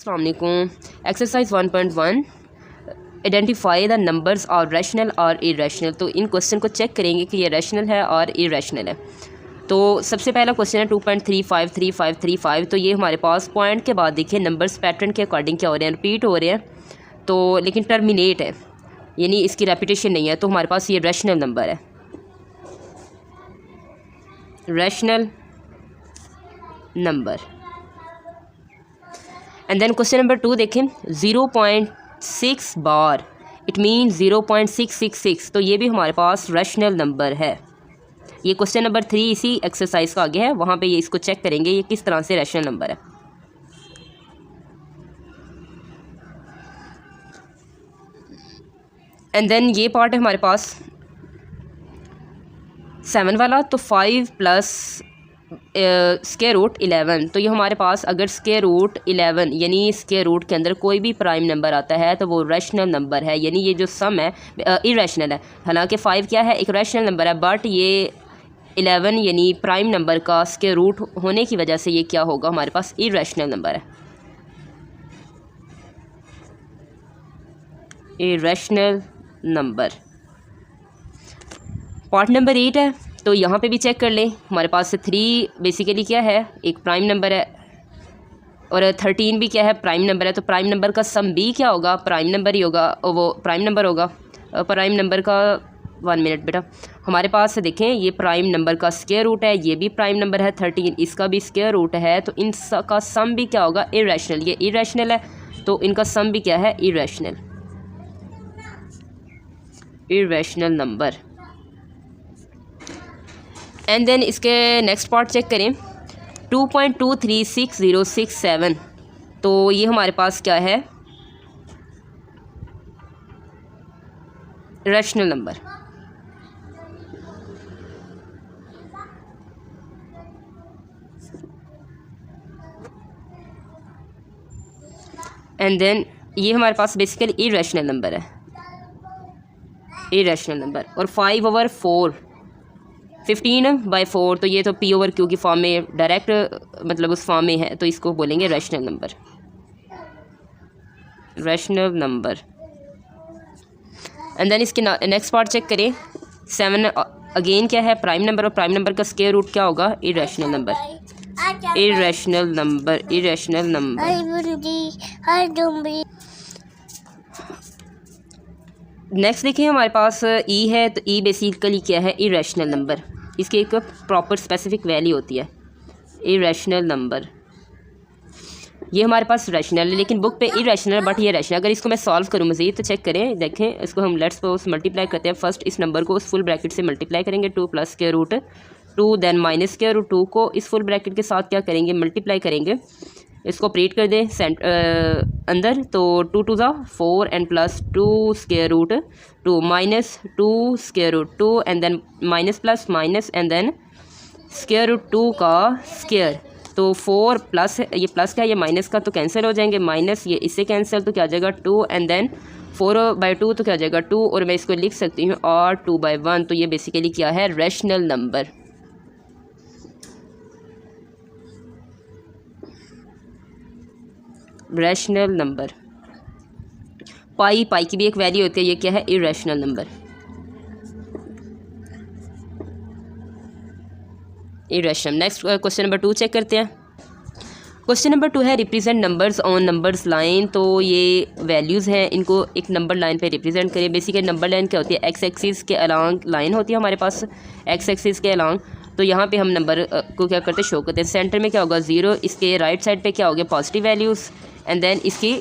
अस्सलाम वालेकुम। Exercise 1.1 identify the numbers और रैशनल और इरेशनल। तो इन क्वेश्चन को चेक करेंगे कि ये रैशनल है और इरेशनल है। तो सबसे पहला क्वेश्चन है 2.353535। तो ये हमारे पास पॉइंट के बाद देखिए नंबर्स पैटर्न के अकॉर्डिंग क्या हो रहे हैं, रिपीट हो रहे हैं। तो लेकिन टर्मिनेट है, यानी इसकी रेपिटेशन नहीं है। तो हमारे पास ये रैशनल नंबर है, rational number. And then question number 2 देखें, 0.6 बार, इट मीन 0.666। तो ये भी हमारे पास रैशनल नंबर है। ये क्वेश्चन नंबर 3 इसी एक्सरसाइज का आगे है, वहाँ पे ये इसको चेक करेंगे ये किस तरह से रैशनल नंबर है। एंड देन ये पार्ट है हमारे पास 7 वाला। तो 5 प्लस स्क्वायर रूट 11। तो ये हमारे पास अगर स्क्वायर रूट 11 यानी स्क्वायर रूट के अंदर कोई भी प्राइम नंबर आता है तो वो रैशनल नंबर है, यानी ये जो सम है इरेशनल है। हालांकि 5 क्या है, एक रैशनल नंबर है, बट ये 11 यानी प्राइम नंबर का स्क्वायर रूट होने की वजह से ये क्या होगा, हमारे पास इरेशनल नंबर है, इरेशनल नंबर। पार्ट नंबर 8 है, तो यहाँ पे भी चेक कर लें। हमारे पास 3 बेसिकली क्या है, एक प्राइम नंबर है, और 13 भी क्या है, प्राइम नंबर है। तो प्राइम नंबर का सम भी क्या होगा, प्राइम नंबर ही होगा, वो प्राइम नंबर होगा। प्राइम नंबर का 1 मिनट बेटा, हमारे पास देखें ये प्राइम नंबर का स्क्वायर रूट है, ये भी प्राइम नंबर है 13, इसका भी स्क्वायर रूट है। तो इन का सम भी क्या होगा, इरेशनल। ये इरेशनल है तो इनका सम भी क्या है, irrational, irrational number. And then इसके नेक्स्ट पार्ट चेक करें, 2.236067। तो ये हमारे पास क्या है, रैशनल नंबर। एंड देन ये हमारे पास बेसिकली इरेशनल नंबर है, इरेशनल नंबर। और 5/4 15/4। तो ये तो P/Q की फॉर्म में डायरेक्ट मतलब उस फॉर्म में है, तो इसको बोलेंगे rational number, rational number. And then इसके नेक्स्ट पार्ट चेक करें, 7 अगेन क्या है, प्राइम नंबर, और प्राइम नंबर का स्क्वायर रूट क्या होगा, irrational number, irrational number, irrational number. Next देखिए हमारे पास ई है, तो ई बेसिकली क्या है, इरेशनल नंबर। इसकी एक प्रॉपर स्पेसिफिक वैल्यू होती है, इरेशनल नंबर। ये हमारे पास रैशनल है, लेकिन बुक पे इरेशनल, बट ये रैशनल। अगर इसको मैं सॉल्व करूँ मज़ीद तो चेक करें, देखें इसको हम लेट्स सपोज मल्टीप्लाई करते हैं। फर्स्ट इस नंबर को उस फुल ब्रैकेट से मल्टीप्लाई करेंगे, 2 plus square root 2, then minus square root 2 को इस फुल ब्रैकेट के साथ क्या करेंगे, मल्टीप्लाई करेंगे। इसको ऑपरेट कर दें अंदर, तो 2 2 ज़ा 4 and plus 2 square root 2 minus 2 square root 2 and then minus plus minus and then square root 2 का स्क्वायर। तो 4 प्लस, ये प्लस का ये माइनस का तो कैंसिल हो जाएंगे, माइनस ये इससे कैंसिल, तो क्या आ जाएगा 2 एंड देन 4/2 तो क्या आ जाएगा 2, और मैं इसको लिख सकती हूँ और 2/1। तो ये बेसिकली क्या है, rational number, rational number. Pi की भी एक वैल्यू होती है, ये क्या है, irrational number, irrational. Next question number 2 check करते हैं। क्वेश्चन नंबर 2 है, represent numbers on numbers line. तो ये वैल्यूज़ हैं, इनको एक नंबर लाइन पे रिप्रेजेंट करें। बेसिकली नंबर लाइन क्या होती है, एक्स एक्सिस के अलॉन्ग लाइन होती है हमारे पास, एक्स एक्सिस के अलॉन्ग। तो यहाँ पे हम नंबर को क्या करते हैं, शो करते हैं। सेंटर में क्या होगा, 0, इसके राइट साइड पे क्या हो गया, पॉजिटिव वैल्यूज़, एंड देन इसकी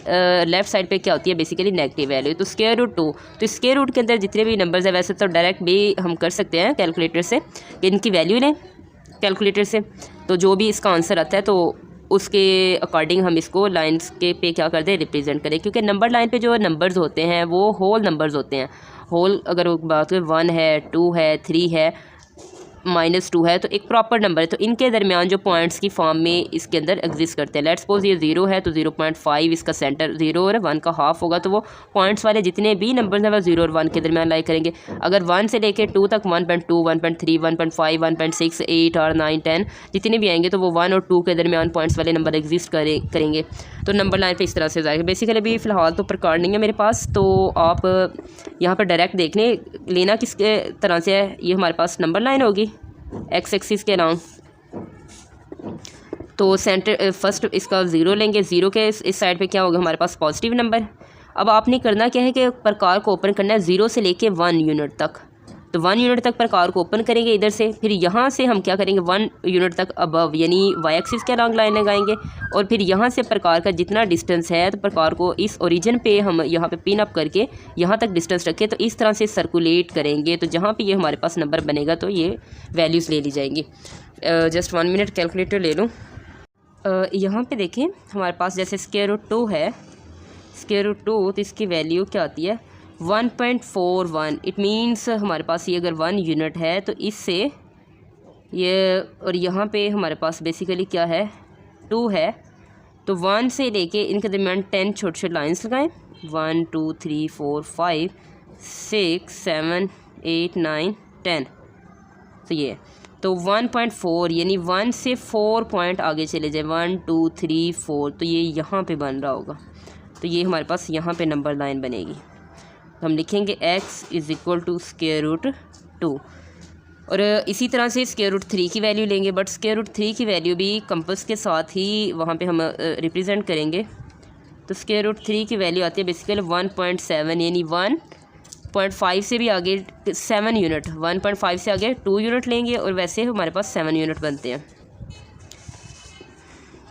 लेफ्ट साइड पे क्या होती है, बेसिकली नेगेटिव वैल्यू। तो स्क्वायर रूट 2, तो स्क्वायर रूट के अंदर जितने भी नंबर्स हैं, वैसे तो डायरेक्ट भी हम कर सकते हैं कैलकुलेटर से, कि इनकी वैल्यू लें कैलकुलेटर से, तो जो भी इसका आंसर आता है तो उसके अकॉर्डिंग हम इसको लाइन्स के पे क्या कर दें, रिप्रेजेंट करें। क्योंकि नंबर लाइन पे जो नंबर्स होते हैं वो होल नंबर्स होते हैं। होल अगर बात करें 1 है, 2 है, 3 है, -2 है तो एक प्रॉपर नंबर है, तो इनके दरमियान जो पॉइंट्स की फॉर्म में इसके अंदर एग्जिस्ट करते हैं। लेट्स सपोज ये 0 है तो 0.5 इसका सेंटर 0 और 1 का हाफ होगा, तो वो पॉइंट्स वाले जितने भी नंबर हैं वो 0 और 1 के दरमियान लाई करेंगे। अगर 1 से लेके 2 तक 1.2, 1.3, 1.5, 1.6, 8 और 9, 10 जितने भी आएंगे तो वो 1 और 2 के दरमियान पॉइंट्स वाले नंबर एग्जिस्ट करेंगे। तो नंबर लाइन पे इस तरह से जाएगा। बेसिकली अभी फ़िलहाल तो प्रकार नहीं है मेरे पास, तो आप यहाँ पर डायरेक्ट देख लेना किसके तरह से है। ये हमारे पास नंबर लाइन होगी एक्स एक्सिस के अलाउंग, तो सेंटर फर्स्ट इसका 0 लेंगे, 0 के इस साइड पे क्या होगा हमारे पास पॉजिटिव नंबर। अब आपने करना क्या है कि प्रकार को ओपन करना है 0 से लेके 1 यूनिट तक, तो 1 यूनिट तक प्रकार को ओपन करेंगे इधर से, फिर यहाँ से हम क्या करेंगे 1 यूनिट तक अबव यानी वाई एक्सिस के अलाउंग लाइन लगाएंगे, और फिर यहाँ से प्रकार का जितना डिस्टेंस है तो प्रकार को इस ओरिजिन पे हम यहाँ पे पिन अप करके यहाँ तक डिस्टेंस रखें, तो इस तरह से सर्कुलेट करेंगे, तो जहाँ पे ये हमारे पास नंबर बनेगा तो ये वैल्यूज़ ले ली जाएंगी। जस्ट 1 मिनट कैलकुलेटर ले लूँ। यहाँ पे देखें हमारे पास जैसे स्क्वायर रूट 2 है, स्क्वायर रूट 2 तो इसकी वैल्यू क्या आती है 1.41। इट मीन्स हमारे पास ये अगर 1 यूनिट है तो इससे ये, और यहाँ पे हमारे पास बेसिकली क्या है 2 है, तो 1 से लेके इनके दरमियान 10 छोटे छोटे लाइन्स लगाएं, 1 2 3 4 5 6 7 8 9 10, तो ये तो 1.4 यानी 1 से 4 पॉइंट आगे चले जाए 1 2 3 4, तो ये यहाँ पे बन रहा होगा, तो ये हमारे पास यहाँ पे नंबर लाइन बनेगी। तो हम लिखेंगे x is equal to square root 2, और इसी तरह से स्क्वायर रूट 3 की वैल्यू लेंगे, बट स्क्वायर रूट 3 की वैल्यू भी कंपास के साथ ही वहाँ पे हम रिप्रेजेंट करेंगे। तो स्क्वायर रूट 3 की वैल्यू आती है बेसिकली 1.7 यानी 1.5 से भी आगे 7 यूनिट, 1.5 से आगे 2 यूनिट लेंगे, और वैसे हमारे पास 7 यूनिट बनते हैं।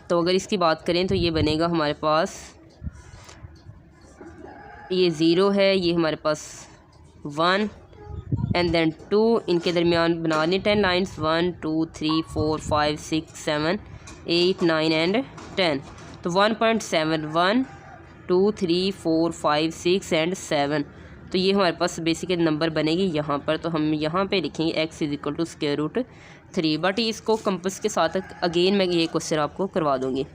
तो अगर इसकी बात करें तो ये बनेगा हमारे पास, ये 0 है, ये हमारे पास 1 एंड देन 2, इनके दरमियान बना लें 10 लाइन्स 1 2 3 4 5 6 7 8 9 एंड 10, तो 1.7 1 2 3 4 5 6 एंड 7, तो ये हमारे पास बेसिकली नंबर बनेगी यहाँ पर। तो हम यहाँ पे लिखेंगे x is equal to square root 3, but इसको कंपास के साथ अगेन मैं ये क्वेश्चन आपको करवा दूँगी।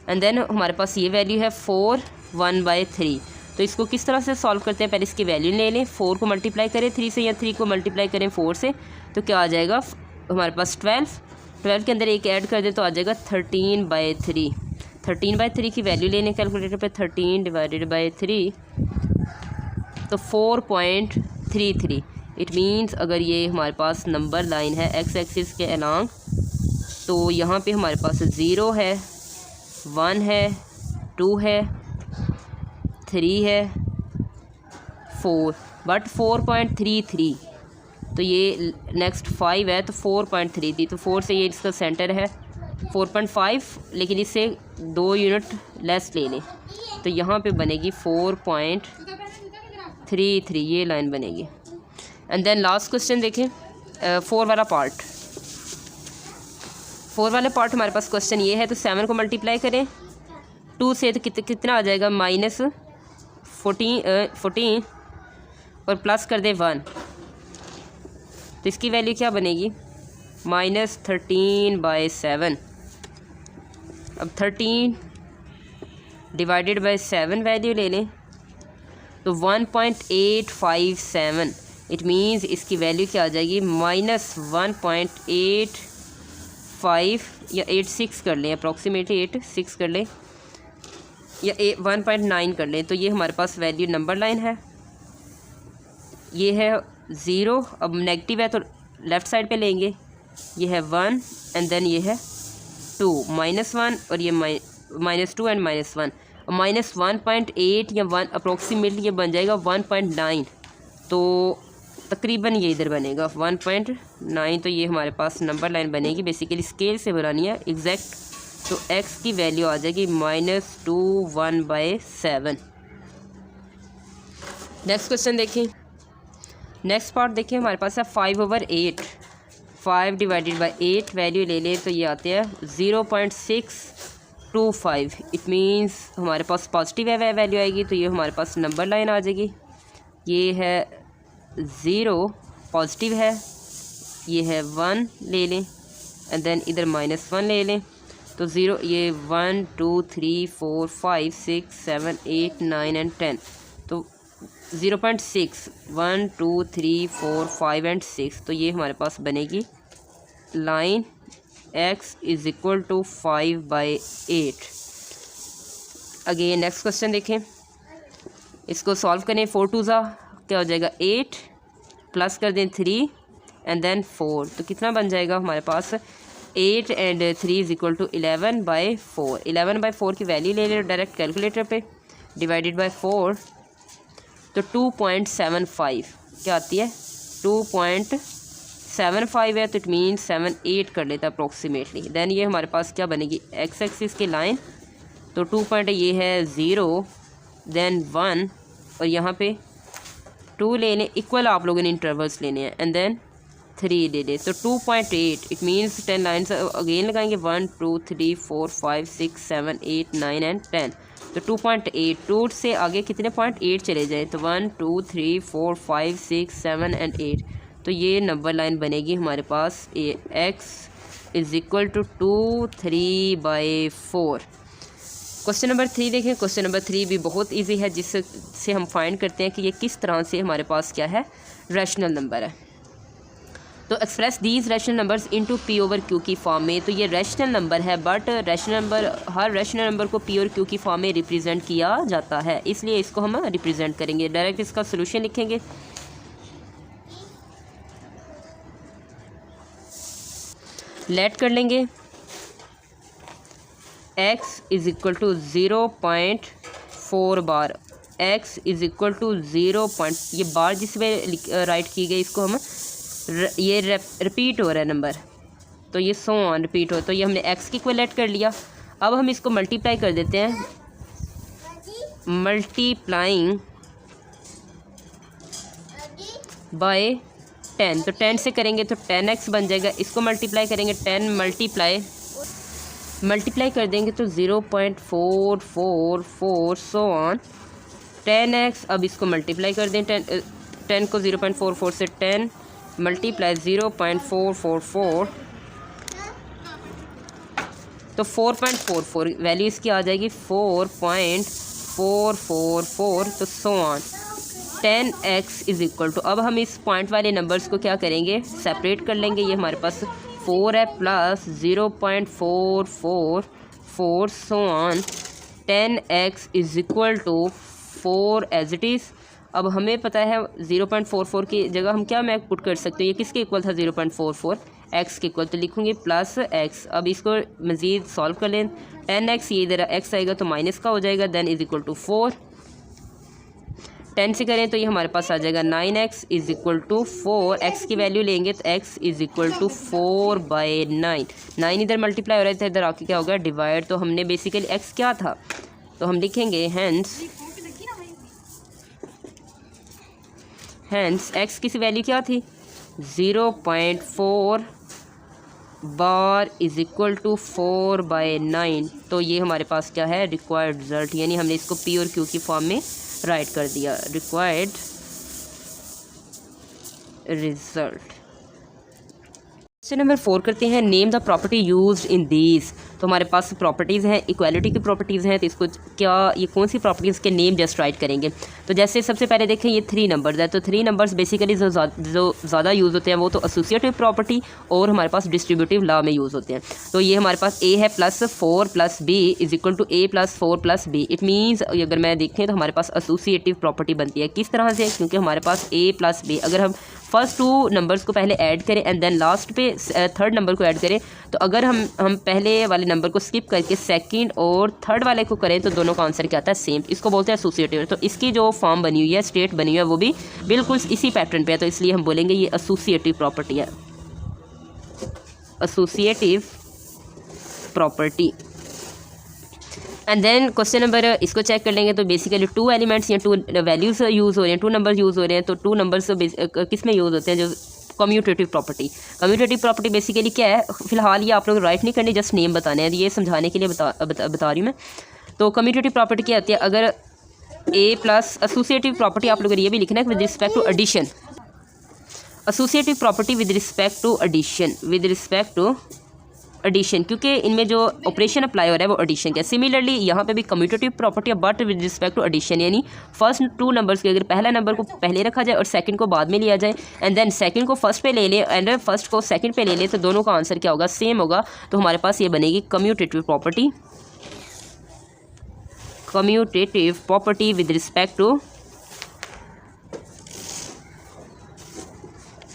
एंड देन हमारे पास ये वैल्यू है 4 1/3, तो इसको किस तरह से सॉल्व करते हैं, पहले इसकी वैल्यू ले लें, 4 को मल्टीप्लाई करें 3 से या 3 को मल्टीप्लाई करें 4 से, तो क्या आ जाएगा हमारे पास 12 के अंदर एक ऐड कर दें तो आ जाएगा 13/3। 13/3 की वैल्यू लेने कैलकुलेटर पे 13 डिवाइडेड बाई 3 तो 4.33। इट मीन्स अगर ये हमारे पास नंबर लाइन है एक्स एक्सिस के अलांग, तो यहाँ पे हमारे पास 0 है 1 है 2 है 3 है 4, बट 4.33, तो ये नेक्स्ट 5 है तो 4.33, तो 4 से ये इसका सेंटर है 4.5, लेकिन इससे 2 यूनिट लेस ले लें, तो यहाँ पे बनेगी 4.33, ये लाइन बनेगी। एंड देन लास्ट क्वेश्चन देखें 4 वाला पार्ट। 4 वाले पार्ट हमारे पास क्वेश्चन ये है, तो 7 को मल्टीप्लाई करें 2 से तो कितना आ जाएगा -14 और प्लस कर दे 1, तो इसकी वैल्यू क्या बनेगी -13/7। अब 13 डिवाइडेड बाई 7 वैल्यू ले लें तो 1.857। इट मीन्स इसकी वैल्यू क्या आ जाएगी -1.85 या 86 कर लें, अप्रॉक्सीमेटली 86 कर लें या 1.9 कर लें, तो ये हमारे पास वैल्यू नंबर लाइन है। ये है 0, अब नेगेटिव है तो लेफ़्ट साइड पे लेंगे, ये है 1 एंड देन ये है 2 -1 और ये -2 एंड -1, -1.8 या 1 अप्रोक्सीमेटली ये बन जाएगा 1.9, तो तकरीबन ये इधर बनेगा 1.9, तो ये हमारे पास नंबर लाइन बनेगी। बेसिकली स्केल से बनानी है एग्जैक्ट, तो x की वैल्यू आ जाएगी -21/7। नेक्स्ट क्वेश्चन देखें, नेक्स्ट पार्ट देखिए हमारे पास है 5/8, 5 डिवाइडेड बाई 8 वैल्यू ले लें तो ये आते हैं 0.625। इट मीन्स हमारे पास पॉजिटिव है वैल्यू आएगी, तो ये हमारे पास नंबर लाइन आ जाएगी। ये है 0 पॉजिटिव है ये है 1 ले लें एंड देन इधर -1 ले लें तो 0, ये 1 2 3 4 5 6 7 8 9 एंड 10 तो 0.6 1 2 3 4 5 एंड 6 तो ये हमारे पास बनेगी line x is equal to 5/8। Again next question देखें, इसको सॉल्व करें। 4 2 ज़ा क्या हो जाएगा 8 प्लस कर दें 3 एंड देन 4 तो कितना बन जाएगा हमारे पास 8 एंड 3 इज़ इक्वल टू 11/4। 11/4 की वैल्यू ले लें डायरेक्ट कैलकुलेटर पे, डिवाइडेड बाय 4 तो 2.75 क्या आती है 2.75 है तो इट मीन 7 8 कर लेता अप्रोक्सीमेटली। देन ये हमारे पास क्या बनेगी एक्स एक्सिस की लाइन तो 2 पॉइंट ये है 0 देन 1 और यहाँ पे 2 ले लें, इक्वल आप लोगों ने इंटरवल्स लेने हैं एंड देन 3 ले लें तो 2.8 इट मीन्स 10 लाइन्स अगेन लगाएंगे 1 2 3 4 5 6 7 8 9 एंड 10 तो 2.8 2 से आगे कितने 0.8 चले जाए तो 1 2 3 4 5 6 7 एंड 8 तो ये नंबर लाइन बनेगी हमारे पास x is equal to 2 3/4। Question number 3 देखें। क्वेश्चन नंबर 3 भी बहुत इजी है जिससे हम फाइंड करते हैं कि ये किस तरह से हमारे पास क्या है रैशनल नंबर है। तो express these rational numbers into p over q की फॉर्म में। तो ये रैशनल नंबर है but rational number her rational number को p और q की फॉर्म में रिप्रेजेंट किया जाता है, इसलिए इसको हम रिप्रेजेंट करेंगे। डायरेक्ट इसका सोल्यूशन लिखेंगे। लेट कर लेंगे x is equal to 0.4 bar, x is equal to 0. ये बार जिसमें राइट की गई इसको हम ये रिपीट हो रहा है नंबर तो ये सो ऑन रिपीट हो तो ये हमने x की इक्वलेट कर लिया। अब हम इसको मल्टीप्लाई कर देते हैं, मल्टीप्लाइंग बाय 10 तो 10 से करेंगे तो 10x बन जाएगा। इसको मल्टीप्लाई करेंगे 10 मल्टीप्लाई कर देंगे तो 0.444 सो ऑन 10x। अब इसको मल्टीप्लाई कर दें 10 को 0.44 से 10 मल्टीप्लाई 0.444 तो 4.44 वैल्यू इसकी आ जाएगी 4.444 तो so on 10x is equal to. अब हम इस पॉइंट वाले नंबर्स को क्या करेंगे सेपरेट कर लेंगे। ये हमारे पास 4 है plus 0.444 so on 10x is equal to 4 as it is. अब हमें पता है 0.44 की जगह हम क्या मैं पुट कर सकते हैं, ये किसके इक्वल था 0.44 x के इक्वल तो लिखूँगी प्लस x। अब इसको मज़ीद सॉल्व कर लें 10x ये इधर x आएगा तो माइनस का हो जाएगा देन इज़ इक्वल टू 4। 10 से करें तो ये हमारे पास आ जाएगा 9x is equal to 4। x की वैल्यू लेंगे तो x इज़ इक्वल टू 4/9। 9 इधर मल्टीप्लाई हो रहा था इधर आके क्या होगा डिवाइड। तो हमने बेसिकली x क्या था तो हम लिखेंगे हैंस x की वैल्यू क्या थी 0.4 बार इज़ इक्वल टू 4/9। तो ये हमारे पास क्या है रिक्वायर्ड रिज़ल्ट, यानी हमने इसको p और q की फॉर्म में राइट कर दिया रिक्वायर्ड रिजल्ट। क्वेश्चन नंबर 4 करते हैं name the property used in these. तो हमारे पास प्रॉपर्टीज़ हैं, इक्वालिटी की प्रॉपर्टीज़ हैं, तो इसको क्या ये कौन सी प्रॉपर्टीज़ के नेम जस्ट राइट करेंगे। तो जैसे सबसे पहले देखें ये 3 नंबर्स है तो 3 नंबर्स बेसिकली जो ज़्यादा यूज़ होते हैं वो तो एसोसिएटिव प्रॉपर्टी और हमारे पास डिस्ट्रीब्यूटिव लॉ में यूज़ होते हैं। तो ये हमारे पास a है plus 4 plus b is equal to a plus 4 plus b। It means अगर मैं देखें तो हमारे पास एसोसिएटिव प्रॉपर्टी बनती है। किस तरह से, क्योंकि हमारे पास a प्लस b अगर हम फर्स्ट 2 नंबर्स को पहले ऐड करें एंड देन लास्ट पे थर्ड नंबर को ऐड करें तो अगर हम पहले वाले नंबर को स्किप करके सेकंड और थर्ड वाले को करें तो दोनों का आंसर क्या आता है सेम। इसको बोलते हैं एसोसिएटिव। तो इसकी जो फॉर्म बनी हुई है स्टेट बनी हुई है वो भी बिल्कुल इसी पैटर्न पे है, तो इसलिए हम बोलेंगे ये एसोसिएटिव प्रॉपर्टी है, associative property. And then question number इसको चेक कर लेंगे तो बेसिकली 2 एलिमेंट्स या 2 वैल्यूज़ यूज़ हो रहे हैं, 2 नंबर यूज़ हो रहे हैं। तो 2 नंबर्स किस में यूज़ होते हैं जो commutative property. Commutative property basically क्या है, फिलहाल ये आप लोग राइट नहीं करनी, जस्ट नेम बताने हैं, ये समझाने के लिए बता रही हूँ मैं। तो कम्यूटेटिव प्रॉपर्टी क्या होती है, अगर a प्लस एसोसिएटिव प्रॉपर्टी आप लोगों ने ये भी लिखना है with respect to addition. Associative property with respect to addition, क्योंकि इनमें जो ऑपरेशन अप्लाई हो रहा है वो एडिशन का। सिमिलरली यहाँ पे भी commutative property but with respect to addition, यानी फर्स्ट टू नंबर्स के अगर पहला नंबर को पहले रखा जाए और सेकंड को बाद में लिया जाए एंड देन सेकंड को फर्स्ट पे ले ले एंड फर्स्ट को सेकंड पे ले ले, तो दोनों का आंसर क्या होगा, सेम होगा। तो हमारे पास ये बनेगी commutative property with respect to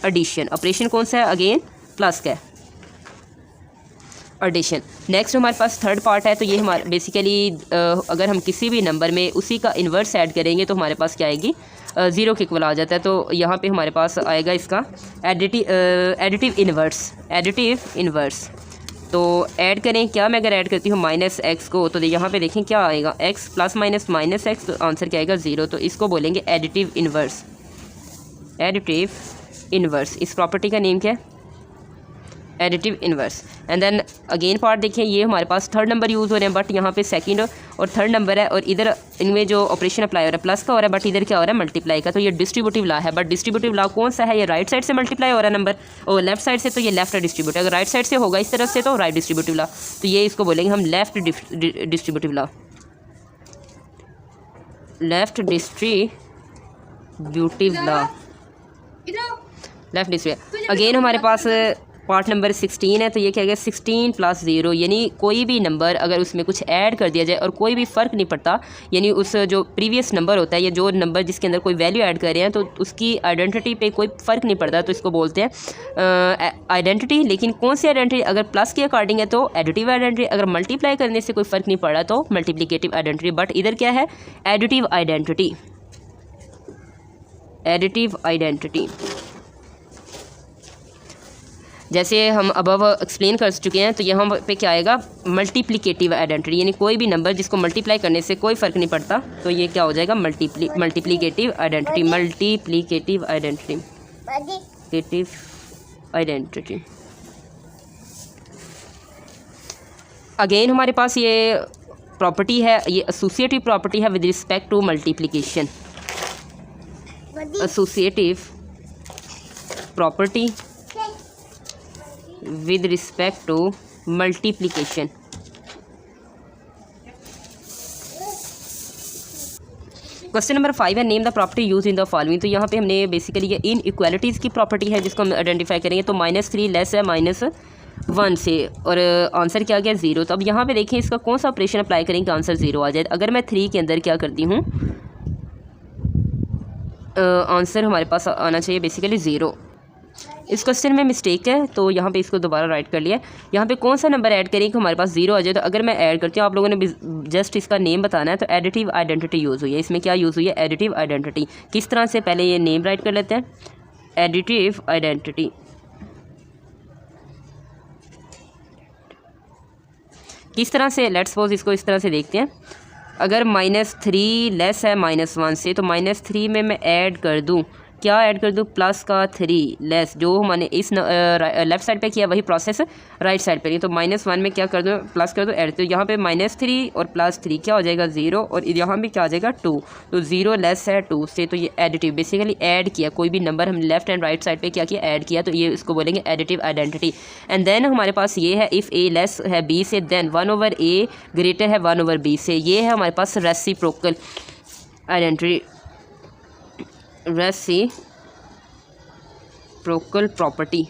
addition. Operation कौन सा है, अगेन प्लस का है, एडिशन। नेक्स्ट हमारे पास थर्ड पार्ट है, तो ये हमारे बेसिकली अगर हम किसी भी नंबर में उसी का इन्वर्स ऐड करेंगे तो हमारे पास क्या आएगी, ज़ीरो के इक्वल आ जाता है। तो यहाँ पे हमारे पास आएगा इसका एडिटिव इन्वर्स। तो ऐड करें क्या, मैं अगर ऐड करती हूँ -x को, तो यहाँ पे देखें क्या आएगा, x प्लस माइनस -x, तो आंसर क्या आएगा 0। तो इसको बोलेंगे एडिटिव इन्वर्स। इस प्रॉपर्टी का नेम क्या है, additive inverse. And then again part देखिए, ये हमारे पास थर्ड नंबर यूज़ हो रहे हैं, बट यहाँ पे सेकंड और थर्ड नंबर है, और इधर इनमें जो ऑपरेशन अप्लाई हो रहा है प्लस का हो रहा है, बट इधर क्या हो रहा है, मल्टीप्लाई का। तो ये डिस्ट्रीब्यूटिव लॉ है, बट डिस्ट्रीब्यूटिव लॉ कौन सा है, ये राइट साइड से मल्टीप्लाई हो रहा है नंबर, और लेफ्ट साइड से, तो ये लेफ्ट डिस्ट्रीब्यूटिव। अगर राइट साइड से होगा इस तरफ से तो राइट डिस्ट्रीब्यूटिव लॉ, तो ये इसको बोलेंगे हम लेफ्ट डिस्ट्रीब्यूटिव लॉ। अगेन हमारे पास पार्ट नंबर 16 है, तो ये क्या है, 16 + 0, यानी कोई भी नंबर अगर उसमें कुछ ऐड कर दिया जाए और कोई भी फ़र्क नहीं पड़ता, यानी उस जो प्रीवियस नंबर होता है या जो नंबर जिसके अंदर कोई वैल्यू ऐड कर रहे हैं तो उसकी आइडेंटिटी पे कोई फ़र्क नहीं पड़ता, तो इसको बोलते हैं आइडेंटिटी। लेकिन कौन सी आइडेंटिटी, अगर प्लस के अकॉर्डिंग है तो एडिटिव आइडेंटिटी, अगर मल्टीप्लाई करने से कोई फ़र्क नहीं पड़ रहा तो मल्टीप्लिकेटिव आइडेंटिटी। बट इधर क्या है, एडिटिव आइडेंटिटी। जैसे हम अबव एक्सप्लेन कर चुके हैं, तो यहाँ पे क्या आएगा, मल्टीप्लिकेटिव आइडेंटिटी, यानी कोई भी नंबर जिसको मल्टीप्लाई करने से कोई फ़र्क नहीं पड़ता, तो ये क्या हो जाएगा, मल्टीप्लिकेटिव आइडेंटिटी। अगेन हमारे पास ये प्रॉपर्टी है, ये एसोसिएटिव प्रॉपर्टी है with respect to multiplication. Associative property with respect to multiplication। Question number 5 है, name the property use in the following. तो यहाँ पे हमने बेसिकली ये इन इक्वालिटीज़ की प्रॉपर्टी है जिसको हम आइडेंटिफाई करेंगे। तो -3 लेस है -1 से, और आंसर क्या गया 0। तो अब यहाँ पे देखें इसका कौन सा ऑपरेशन अप्लाई करेंगे आंसर 0 आ जाए। अगर मैं 3 के अंदर क्या करती हूँ, आंसर हमारे पास आना चाहिए बेसिकली 0। इस क्वेश्चन में मिस्टेक है, तो यहाँ पे इसको दोबारा राइट कर लिया। यहाँ पे कौन सा नंबर ऐड करें कि हमारे पास 0 आ जाए। तो अगर मैं ऐड करती हूँ, आप लोगों ने जस्ट इसका नेम बताना है। तो एडिटिव आइडेंटिटी यूज़ हुई है, इसमें क्या यूज़ हुई है, एडिटिव आइडेंटिटी। किस तरह से, पहले ये नेम राइट कर लेते हैं, एडिटिव आइडेंटिटी। किस तरह से, लेट्स सपोज इसको इस तरह से देखते हैं। अगर -3 लेस है -1 से, तो -3 में मैं ऐड कर दूँ, क्या ऐड कर दूँ, प्लस का 3 लेस, जो मैंने इस लेफ़्ट साइड पे किया वही प्रोसेस राइट साइड पे नहीं। तो -1 में क्या कर दूँ, प्लस कर दूँ, ऐड। तो यहाँ पे -3 और +3 क्या हो जाएगा 0, और यहाँ भी क्या आ जाएगा 2। तो 0 लेस है 2 से, तो ये एडिटिव, बेसिकली ऐड किया, कोई भी नंबर हम लेफ्ट एंड राइट साइड पे क्या किया, ऐड किया, तो ये इसको बोलेंगे एडिटिव आइडेंटिटी। एंड देन हमारे पास ये है, इफ़ A लेस है B से, देन 1/A ग्रेटर है 1/B से। ये है हमारे पास रेसिप्रोकल आइडेंटिटी, रेसिप्रोकल प्रॉपर्टी।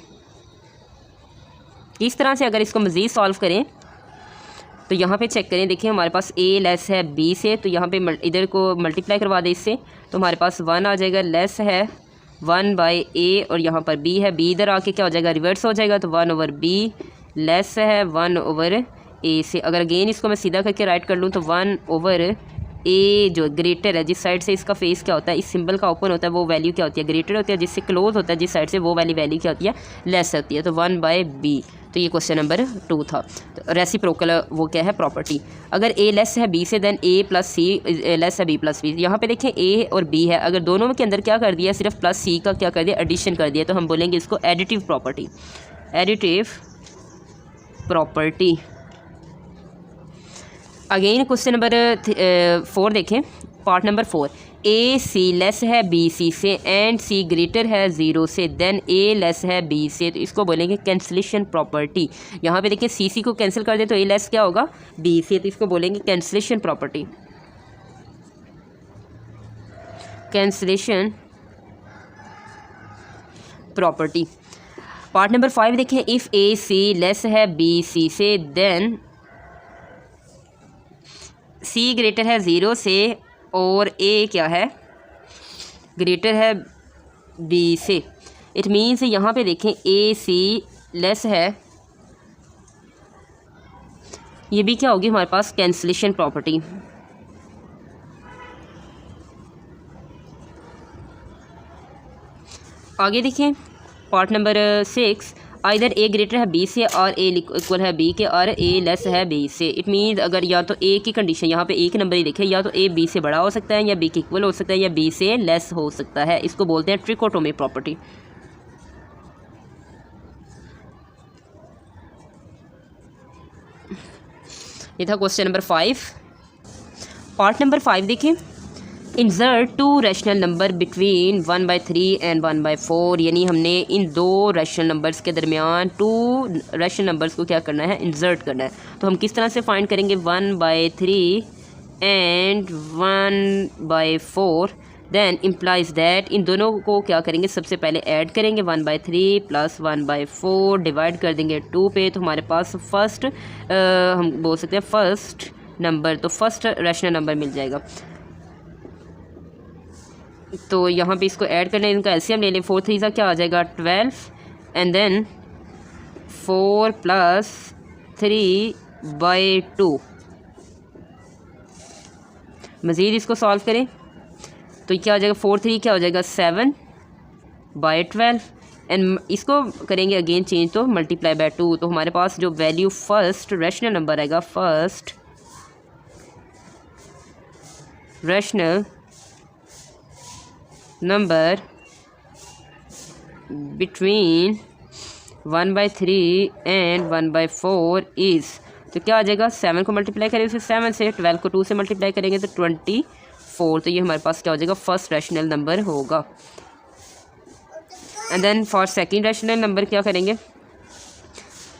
इस तरह से अगर इसको मज़ीद सॉल्व करें तो यहाँ पे चेक करें, देखिए हमारे पास A लेस है B से, तो यहाँ पे इधर को मल्टीप्लाई करवा दें इससे, तो हमारे पास 1 आ जाएगा। लेस है 1/A और यहाँ पर B है, B इधर आके क्या हो जाएगा, रिवर्स हो जाएगा, तो 1/B लेस है 1/A से। अगर अगेन इसको मैं सीधा करके राइट कर लूँ तो 1/A जो ग्रेटर है, जिस साइड से इसका फेस क्या होता है, इस सिंबल का ओपन होता है, वो वैल्यू क्या होती है, ग्रेटर होती है। जिससे क्लोज होता है जिस साइड से, वो वाली वैल्यू क्या होती है, लेस होती है। तो 1/B। तो ये क्वेश्चन नंबर 2 था। तो रेसिप्रोकल वो क्या है, प्रॉपर्टी। अगर A लेस है B से, देन A + C लेस है B + B। यहाँ पे देखें A और B है, अगर दोनों के अंदर क्या कर दिया, सिर्फ +C का क्या कर दिया, एडिशन कर दिया, तो हम बोलेंगे इसको additive property. Again question number 4 देखें, पार्ट नंबर 4। ए सी लेस है बी सी से एंड सी ग्रेटर है 0 से, देन ए लेस है बी से, तो इसको बोलेंगे कैंसिलेशन प्रॉपर्टी। यहाँ पे देखिए सी को कैंसिल कर दे तो ए लेस क्या होगा, बी से, तो इसको बोलेंगे cancellation property. Cancellation property. Part number 5 देखें, इफ़ ए सी लेस है बी सी से, देन सी ग्रेटर है 0 से और ए क्या है, ग्रेटर है बी से। इट मीन्स यहाँ पे देखें ए सी लेस है, ये भी क्या होगी हमारे पास, कैंसिलेशन प्रॉपर्टी। आगे देखें पार्ट नंबर 6, आइदर ए ग्रेटर है बी से और ए इक्वल है बी के और ए लेस है बी से। इट मीन्स अगर या तो ए की कंडीशन यहाँ पे एक नंबर ही देखे, या तो ए बी से बड़ा हो सकता है या बी के इक्वल हो सकता है या बी से लेस हो सकता है, इसको बोलते हैं ट्रिकोटोमी प्रॉपर्टी। ये था क्वेश्चन नंबर 5। पार्ट नंबर 5 देखिए, insert 2 rational number between 1/3 and 1/4, यानी हमने इन 2 रैशनल नंबर्स के दरमियान 2 रैशनल नंबर्स को क्या करना है, इंसर्ट करना है। तो हम किस तरह से फाइंड करेंगे, 1/3 एंड 1/4, देन इम्प्लाइज दैट, इन दोनों को क्या करेंगे, सबसे पहले ऐड करेंगे, 1/3 प्लस 1/4 डिवाइड कर देंगे 2 पे, तो हमारे पास फर्स्ट हम बोल सकते हैं फर्स्ट नंबर, तो फर्स्ट रैशनल नंबर मिल जाएगा। तो यहाँ पे इसको ऐड करना है, इनका एलसीएम ले लें, 4 3 सा क्या आ जाएगा 12, एंड देन 4 प्लस 3/2। मज़ीद इसको सॉल्व करें तो क्या हो जाएगा, 4 3 क्या हो जाएगा 7/12, एंड इसको करेंगे अगेन चेंज तो मल्टीप्लाई बाय 2, तो हमारे पास जो वैल्यू फर्स्ट रैशनल नंबर आएगा, first rational number between 1/3 and 1/4 is, तो क्या आ जाएगा, 7 को मल्टीप्लाई करेंगे फिर 7 से, 12 को 2 से मल्टीप्लाई करेंगे तो 24, तो ये हमारे पास क्या हो जाएगा, फर्स्ट रैशनल नंबर होगा। And then for second rational number क्या करेंगे,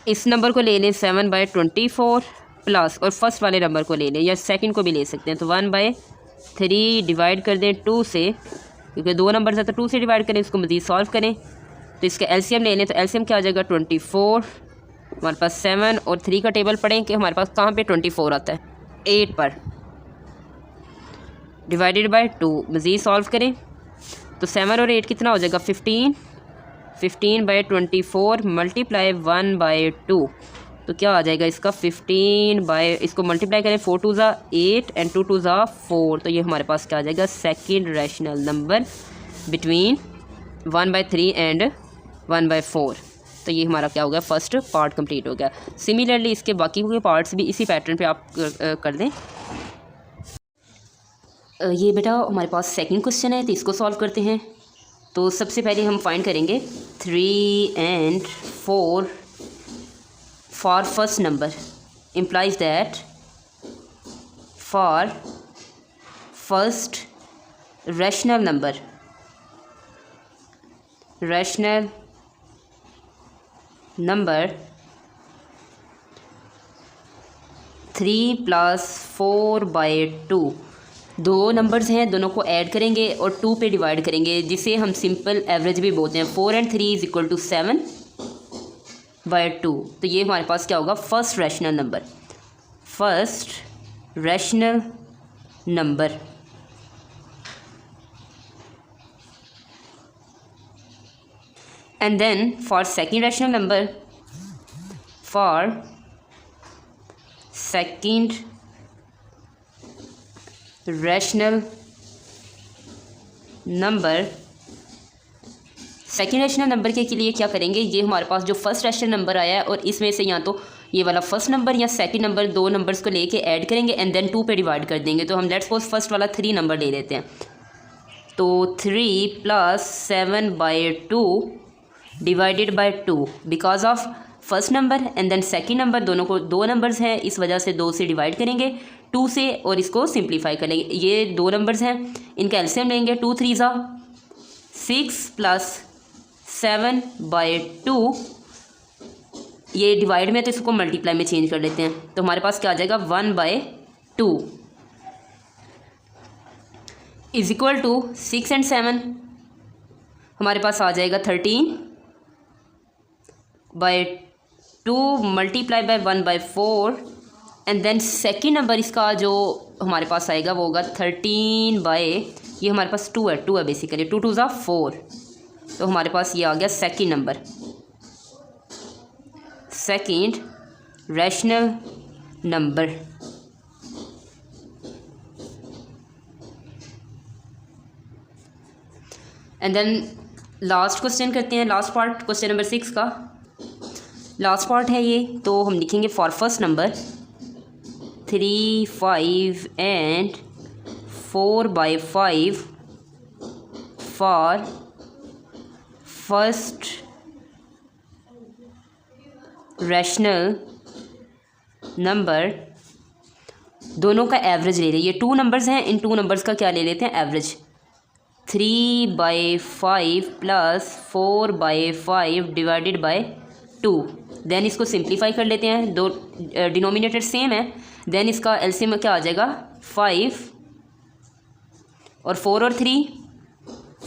इस नंबर को ले लें 7/24 प्लस, और फर्स्ट वाले नंबर को ले लें या सेकंड को भी ले सकते हैं, तो 1/3 डिवाइड कर दें 2 से, क्योंकि 2 नंबर है तो 2 से डिवाइड करें, इसको मज़ीद सॉल्व करें तो इसका एलसीएम ले लें, तो एलसीएम क्या आ जाएगा 24, हमारे पास 7 और 3 का टेबल पढ़ें कि हमारे पास कहाँ पे 24 आता है, 8 पर, डिवाइडेड बाय 2, मज़ीद सॉल्व करें तो 7 और 8 कितना हो जाएगा 15, 15/24 मल्टीप्लाई 1/2, तो क्या आ जाएगा इसका 15 इसको मल्टीप्लाई करें, 4 2 ज़ा 8 एंड 2 2 ज़ा 4, तो ये हमारे पास क्या आ जाएगा, second rational number between 1/3 and 1/4, तो ये हमारा क्या हो गया, फर्स्ट पार्ट कंप्लीट हो गया। सिमिलरली इसके बाकी के पार्ट्स भी इसी पैटर्न पे आप कर दें। ये बेटा हमारे पास सेकंड क्वेश्चन है, तो इसको सॉल्व करते हैं। तो सबसे पहले हम फाइंड करेंगे 3 and 4 for first number, implies that for first rational number, rational number 3 + 4/2, 2 numbers हैं, दोनों को ऐड करेंगे और 2 पे डिवाइड करेंगे, जिसे हम सिंपल एवरेज भी बोलते हैं। 4 and 3 = 7/2, तो ये हमारे पास क्या होगा, first rational number, first rational number. And then for second rational number, for second rational number, second rational number के लिए क्या करेंगे, ये हमारे पास जो फर्स्ट रैशनल नंबर आया है और इसमें से या तो ये वाला फर्स्ट नंबर या सेकंड नंबर, 2 नंबर्स को लेके ऐड करेंगे एंड देन 2 पे डिवाइड कर देंगे। तो हम लेट्स सपोज फर्स्ट वाला 3 नंबर ले लेते हैं, तो 3 + 7/2 divided by 2, because of first number and then second number, दोनों को 2 नंबर्स हैं, इस वजह से 2 से डिवाइड करेंगे, 2 से और इसको सिंप्लीफाई कर लेंगे। ये 2 नंबर्स हैं, इनका एलसीएम लेंगे। 2 3 ज़ा 6 प्लस 7/2, ये डिवाइड में तो इसको मल्टीप्लाई में चेंज कर लेते हैं, तो हमारे पास क्या आ जाएगा 1/2 इज इक्वल टू 6 और 7 हमारे पास आ जाएगा 13/2 multiply by 1/4 and then second number इसका जो हमारे पास आएगा वो होगा 13 बाय, ये हमारे पास 2 है बेसिकली, 2 2 ज़ा 4, तो हमारे पास ये आ गया second number, second rational number. And then last question करते हैं, लास्ट पार्ट क्वेश्चन नंबर 6 का लास्ट पार्ट है ये, तो हम लिखेंगे for first number 3 5 and 4/5 for first rational number, दोनों का एवरेज ले लें। ये 2 नंबर्स हैं, इन 2 नंबर्स का क्या ले लेते हैं average. 3/5 plus 4/5 divided by 2, then इसको सिंप्लीफाई कर लेते हैं, दो डिनोमिनेटर सेम है, देन इसका एलसीएम क्या आ जाएगा 5 और 4 और 3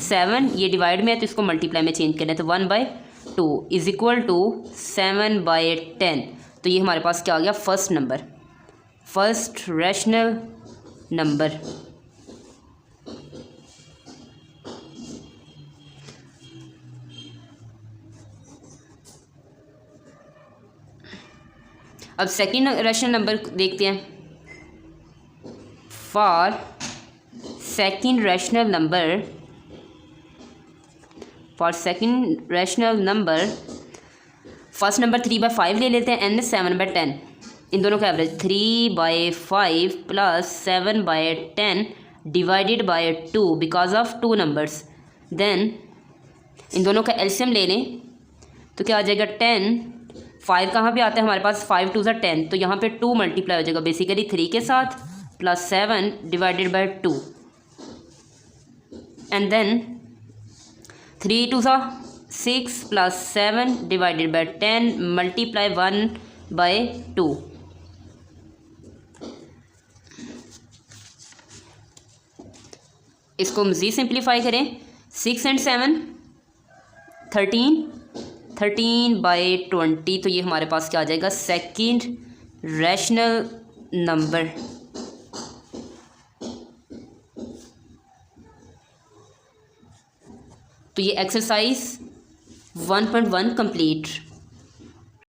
7, ये डिवाइड में है तो इसको मल्टीप्लाई में चेंज करना है, तो 1/2 इज इक्वल टू 7/10, तो ये हमारे पास क्या आ गया first number, first rational number. अब सेकंड रैशनल नंबर देखते हैं। For second rational number, for second rational number first number 3/5 ले लेते हैं एंड 7/10, इन दोनों का average 3/5 plus 7/10 divided by 2 because of 2 numbers, then इन दोनों का एलसीएम ले लें तो क्या आ जाएगा 10, 5 कहाँ पे आता है हमारे पास, 5 2 ज़ा 10, तो यहाँ पे 2 मल्टीप्लाई हो जाएगा बेसिकली 3 के साथ plus 7 divided by 2 and then 3 2 ज़ा 6 प्लस 7 डिवाइडेड बाय 10 मल्टीप्लाई 1/2, इसको मज़ीद सिंप्लीफाई करें 6 और 7 13/20, तो ये हमारे पास क्या आ जाएगा सेकंड रैशनल नंबर। तो ये एक्सरसाइज 1.1 कंप्लीट।